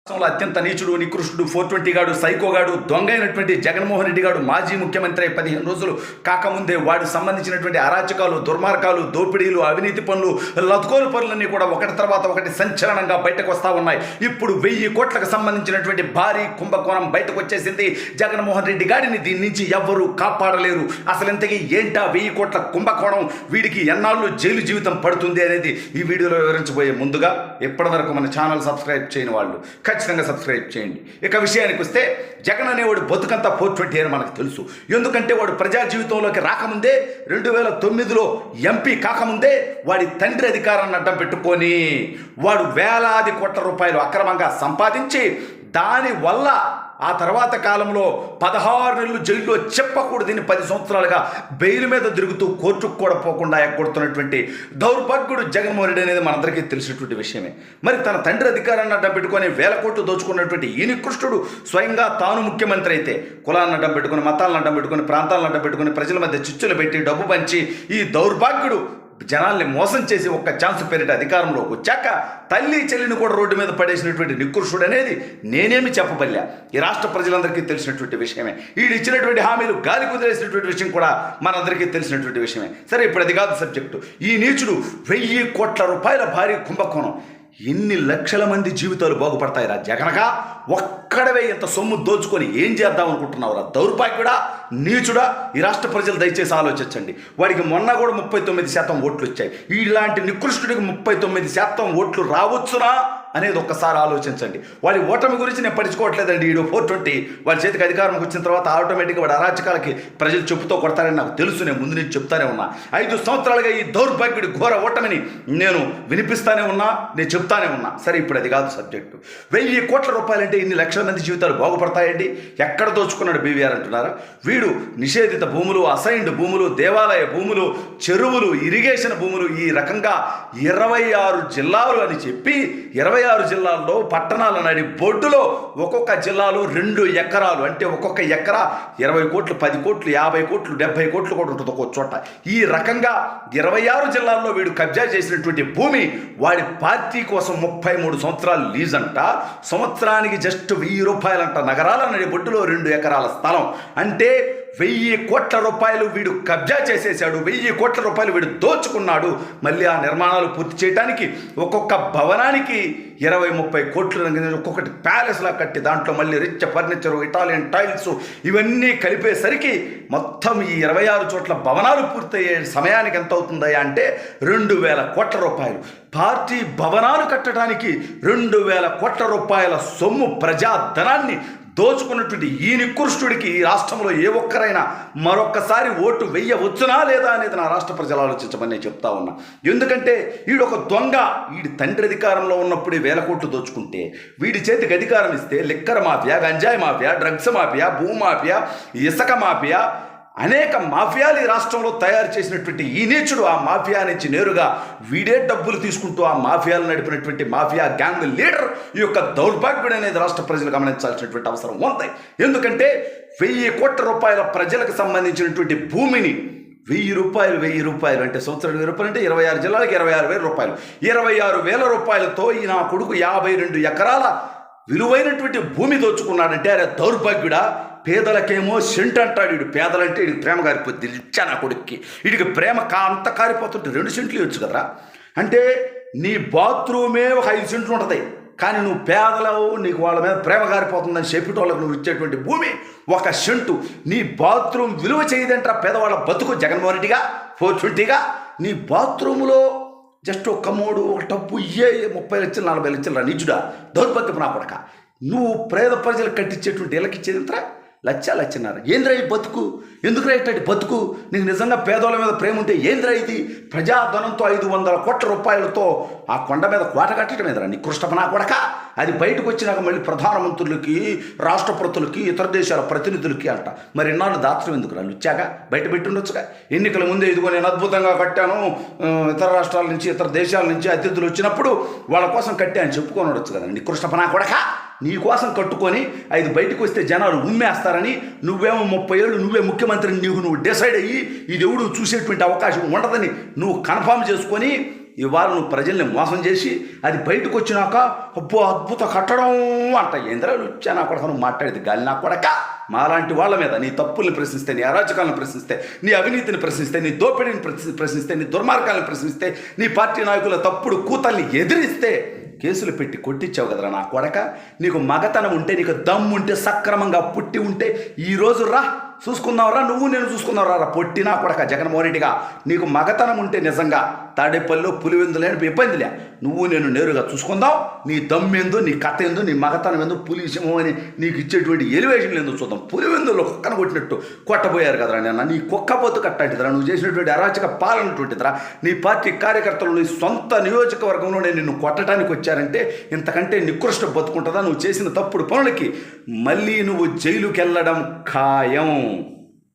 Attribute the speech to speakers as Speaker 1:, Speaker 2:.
Speaker 1: రాష్ట్రంలో అత్యంత నీచుడు నికృష్టుడు 420 గాడు సైకోగాడు దొంగ అయినటువంటి జగన్మోహన్ రెడ్డి గారు మాజీ ముఖ్యమంత్రి 15 రోజులు కాకముందే వాడు సంబంధించినటువంటి అరాచకాలు దుర్మార్గాలు దోపిడీలు అవినీతి పనులు లతుకోలు పనులన్నీ కూడా ఒకటి తర్వాత ఒకటి సంచలనంగా బయటకు వస్తూ ఉన్నాయి. ఇప్పుడు 1000 కోట్లకు సంబంధించినటువంటి భారీ కుంభకోణం బయటకు వచ్చేసింది. జగన్మోహన్ రెడ్డి గారిని దీని నుంచి ఎవ్వరూ కాపాడలేరు. అసలు ఇంతకీ ఏంటా 1000 కోట్ల కుంభకోణం, వీడికి ఎన్నాళ్ళు జైలు జీవితం పడుతుంది అనేది ఈ వీడియోలో వివరించబోయే ముందుగా ఇప్పటివరకు మన ఛానల్ సబ్స్క్రైబ్ చేయని వాళ్ళు ఖచ్చితంగా సబ్స్క్రైబ్ చేయండి. ఇక విషయానికి వస్తే జగన్ అనేవాడు బతుకంతా 420 అని మనకు తెలుసు. ఎందుకంటే వాడు ప్రజా జీవితంలోకి రాకముందే 2009లో ఎంపీ కాకముందే వాడి తండ్రి అధికారాన్ని అడ్డం పెట్టుకొని వాడు వేలాది కోట్ల రూపాయలు అక్రమంగా సంపాదించి దానివల్ల ఆ తర్వాత కాలంలో 16 నెలలు జైల్లో చెప్పకూడదని 10 సంవత్సరాలుగా బెయిల్ మీద తిరుగుతూ కోర్టుకు కూడా పోకుండా ఎగ్గొడుతున్నటువంటి దౌర్భాగ్యుడు జగన్మోహన్ రెడ్డి అనేది మనందరికీ తెలిసినటువంటి విషయమే. మరి తన తండ్రి అధికారాన్ని అడ్డం పెట్టుకొని 1000 కోట్లు దోచుకున్నటువంటి ఈ నికృష్టుడు స్వయంగా తాను ముఖ్యమంత్రి అయితే కులాలను అడ్డం పెట్టుకుని మతాలను అడ్డం పెట్టుకుని ప్రాంతాలను అడ్డం పెట్టుకుని ప్రజల మధ్య చిచ్చులు పెట్టి డబ్బు పంచి ఈ దౌర్భాగ్యుడు జనాల్ని మోసం చేసి ఒక్క ఛాన్స్ పేరిట అధికారంలోకి వచ్చాక తల్లి చెల్లిని కూడా రోడ్డు మీద పడేసినటువంటి నికృష్టుడు అనేది నేనేమి చెప్పబల్లా, ఈ రాష్ట్ర ప్రజలందరికీ తెలిసినటువంటి విషయమే. వీడు ఇచ్చినటువంటి హామీలు గాలి కుదిరేసినటువంటి విషయం కూడా మనందరికీ తెలిసినటువంటి విషయమే. సరే, ఇప్పుడు అది కాదు సబ్జెక్టు. ఈ నీచుడు 1000 కోట్ల రూపాయల భారీ కుంభకోణం, ఎన్ని లక్షల మంది జీవితాలు బాగుపడతాయిరా జగనగా? ఒక్కడవే ఇంత సొమ్ము దోచుకొని ఏం చేద్దాం అనుకుంటున్నావురా దౌర్భాగ్యుడా, నీచుడా? ఈ రాష్ట్ర ప్రజలు దయచేసి ఆలోచించండి. వాడికి మొన్న కూడా 39% ఓట్లు వచ్చాయి. ఇలాంటి నికృష్టుడికి 39% ఓట్లు రావచ్చునా అనేది ఒక్కసారి ఆలోచించండి. వాడి ఓటమి గురించి నేను పడుచుకోవట్లేదండి. ఈడు 420 వాడి చేతికి అధికారంకి వచ్చిన తర్వాత ఆటోమేటిక్గా వాడి అరాచకాలకి ప్రజలు చెప్పుతో కొడతారని నాకు తెలుసు. నేను ముందు నుంచి చెప్తానే ఉన్నా. 5 సంవత్సరాలుగా ఈ దౌర్భాగ్యుడి ఘోర ఓటమిని నేను వినిపిస్తానే ఉన్నా, నేను చెప్తానే ఉన్నా. సరే, ఇప్పుడు అది కాదు సబ్జెక్టు. 1000 కోట్ల రూపాయలంటే ఇన్ని లక్షల మంది జీవితాలు బాగుపడతాయండి. ఎక్కడ దోచుకున్నాడు బీవీఆర్ అంటున్నారా? వీడు నిషేధిత భూములు, అసైన్డ్ భూములు, దేవాలయ భూములు, చెరువులు, ఇరిగేషన్ భూములు, ఈ రకంగా 26 జిల్లాలు అని చెప్పి 26 జిల్లాల్లో పట్టణాల నడి బొడ్డులో ఒక్కొక్క జిల్లాలో 2 ఎకరాలు అంటే ఒక్కొక్క ఎకరా 20 కోట్లు, 10 కోట్లు, 50 కోట్లు, 70 కోట్లు కూడా ఉంటుంది ఒక్కొక్క చోట. ఈ రకంగా 26 జిల్లాల్లో వీడు కబ్జా చేసినటువంటి భూమి వాడి పార్టీ కోసం 33 సంవత్సరాలు లీజ్ అంట. సంవత్సరానికి జస్ట్ 1000 రూపాయలంట. నగరాల నడి బొడ్డులో 2 ఎకరాల స్థలం అంటే 1000 కోట్ల రూపాయలు వీడు కబ్జా చేసేసాడు. 1000 కోట్ల రూపాయలు వీడు దోచుకున్నాడు. మళ్ళీ ఆ నిర్మాణాలు పూర్తి చేయడానికి ఒక్కొక్క భవనానికి 20-30 కోట్లు, ఒక్కొక్కటి ప్యాలెస్లా కట్టి దాంట్లో మళ్ళీ రిచ్ ఫర్నిచరు, ఇటాలియన్ టైల్స్ ఇవన్నీ కలిపేసరికి మొత్తం ఈ 26 చోట్ల భవనాలు పూర్తయ్యే సమయానికి ఎంత అవుతుందయ్యా అంటే 2000 కోట్ల రూపాయలు. పార్టీ భవనాలు కట్టడానికి 2000 కోట్ల రూపాయల సొమ్ము ప్రజాధనాన్ని దోచుకున్నటువంటి ఈ నికృష్టుడికి ఈ రాష్ట్రంలో ఏ ఒక్కరైనా మరొక్కసారి ఓటు వెయ్యవచ్చునా లేదా అనేది నా రాష్ట్ర ప్రజలు ఆలోచించమని నేను చెప్తా ఉన్నా. ఎందుకంటే వీడు ఒక దొంగ. వీడి తండ్రి అధికారంలో ఉన్నప్పుడే 1000 కోట్లు దోచుకుంటే వీడి చేతికి అధికారం ఇస్తే లిక్కర్ మాఫియా, గంజాయి మాఫియా, డ్రగ్స్ మాఫియా, భూ మాఫియా, ఇసుక మాఫియా, అనేక మాఫియాలు ఈ రాష్ట్రంలో తయారు చేసినటువంటి ఈ నీచుడు ఆ మాఫియా నుంచి నేరుగా వీడే డబ్బులు తీసుకుంటూ ఆ మాఫియాలు నడిపినటువంటి మాఫియా గ్యాంగ్ లీడర్ ఈ యొక్క దౌర్భాగ్యుడు అనేది రాష్ట్ర ప్రజలు గమనించాల్సినటువంటి అవసరం ఉంది. ఎందుకంటే 1000 కోట్ల రూపాయల ప్రజలకు సంబంధించినటువంటి భూమిని 1000 రూపాయలు అంటే సంవత్సరం 1000 రూపాయలు అంటే 26 జిల్లాలకు 26,000 రూపాయలు. 26,000 రూపాయలతో ఈ నా కొడుకు 52 ఎకరాల విలువైనటువంటి భూమి దోచుకున్నాడంటే అరే దౌర్భాగ్యుడా. పేదలకేమో సెంట్ అంటాడు వీడు. పేదలంటే వీడికి ప్రేమ కారిపోద్ది. ఇచ్చా నా కొడుక్కి వీడికి ప్రేమ అంత కారిపోతుంటే 2 సెంట్లు ఇవ్వచ్చు కదరా. అంటే నీ బాత్రూమే ఒక 5 సెంట్లు ఉంటుంది, కానీ నువ్వు పేదలవు, నీకు వాళ్ళ మీద ప్రేమ కారిపోతుందని చెప్పేటోళ్ళకు నువ్వు ఇచ్చేటువంటి భూమి 1 సెంటు. నీ బాత్రూమ్ విలువ చేయదంటారా పేదవాళ్ళ బతుకు జగన్మోహన్ రెడ్డిగా 420గా. నీ బాత్రూములో జస్ట్ ఒక కమోడు, ఒక టప్పు ఇయ్యే 30 లక్షలు 40 లక్షలు రా నీచుడా దౌర్భాగ్యపు నా కొడక. నువ్వు పేద ప్రజలకు కట్టించేటువంటి ఇళ్ళకి ఇచ్చేది ఎంతరా? లక్షన్నర. ఏంద్రా ఈ బతుకు? ఎందుకు రైట్ బతుకు? నీకు నిజంగా పేదోళ్ళ మీద ప్రేమ ఉంటే ఏంద్రా ఇది? ప్రజాధనంతో 500 కోట్ల రూపాయలతో ఆ కొండ మీద కోట కట్టడం ఎదురా నికృష్టపనా కొడక. అది బయటకు వచ్చినాక మళ్ళీ ప్రధానమంత్రులకి, రాష్ట్రపతులకి, ఇతర దేశాల ప్రతినిధులకి అంట. మరి ఇన్నాళ్ళు దాచడం ఎందుకు రా? వచ్చాక బయట పెట్టి ఉండొచ్చుగా. ఎన్నికల ముందే ఇదిగో నేను అద్భుతంగా కట్టాను, ఇతర రాష్ట్రాల నుంచి ఇతర దేశాల నుంచి అతిథులు వచ్చినప్పుడు వాళ్ళ కోసం కట్టా అని చెప్పుకొని ఉండొచ్చు కదా నికృష్టపనా కొడక. నీ కోసం కట్టుకొని 5 బయటకు వస్తే జనాలు ఉమ్మేస్తారని నువ్వేమో 30 ఏళ్ళు నువ్వే ముఖ్యమంత్రిని నువ్వు డిసైడ్ అయ్యి ఇది ఎవడు చూసేటువంటి అవకాశం ఉండదని నువ్వు కన్ఫర్మ్ చేసుకొని ఇవాళ నువ్వు ప్రజల్ని మోసం చేసి అది బయటకు వచ్చినాక అబ్బో అద్భుత కట్టడం అంట. ఏంద్రాలు వచ్చా నా కొడక నువ్వు మాట్లాడేది గాలి నా కొడక. మాలాంటి వాళ్ళ మీద నీ తప్పుల్ని ప్రశ్నిస్తే, నీ అరాచకాలను ప్రశ్నిస్తే, నీ అవినీతిని ప్రశ్నిస్తే, నీ దోపిడీని ప్రశ్నిస్తే, నీ దుర్మార్గాలను ప్రశ్నిస్తే, నీ పార్టీ నాయకుల తప్పుడు కూతల్ని ఎదిరిస్తే కేసులు పెట్టి కొట్టించావు కదరా నా కొడక. నీకు మగతనం ఉంటే, నీకు దమ్ము ఉంటే, సక్రమంగా పుట్టి ఉంటే ఈరోజు రా చూసుకుందాంరా, నువ్వు నేను చూసుకుందాంరా రా పొట్టినా కొడక జగన్మోహన్ రెడ్డిగా. నీకు మగతనం ఉంటే నిజంగా తాడేపల్లిలో పులివెందులేని ఇబ్బందిలే, నువ్వు నేను నేరుగా చూసుకుందాం. నీ దమ్మెందో, నీ కథ ఏందో, నీ మగతనం ఏందో, పులిశమో అని నీకు ఇచ్చేటువంటి ఎలివేషన్లు ఏందో చూద్దాం. పులివెందులో కుక్కను కొట్టినట్టు కొట్టబోయారు కదరా నిన్న. నీ కుక్కపోతు కట్టంటిదిరా, నువ్వు చేసినటువంటి అరాచక పాలనటువంటిదిరా. నీ పార్టీ కార్యకర్తలు నీ సొంత నియోజకవర్గంలోనే నిన్ను కొట్టడానికి వచ్చారంటే ఇంతకంటే నికృష్ట బతుకుంటుందా? నువ్వు చేసిన తప్పుడు పనులకి మళ్ళీ నువ్వు జైలుకి వెళ్ళడం ఖాయం.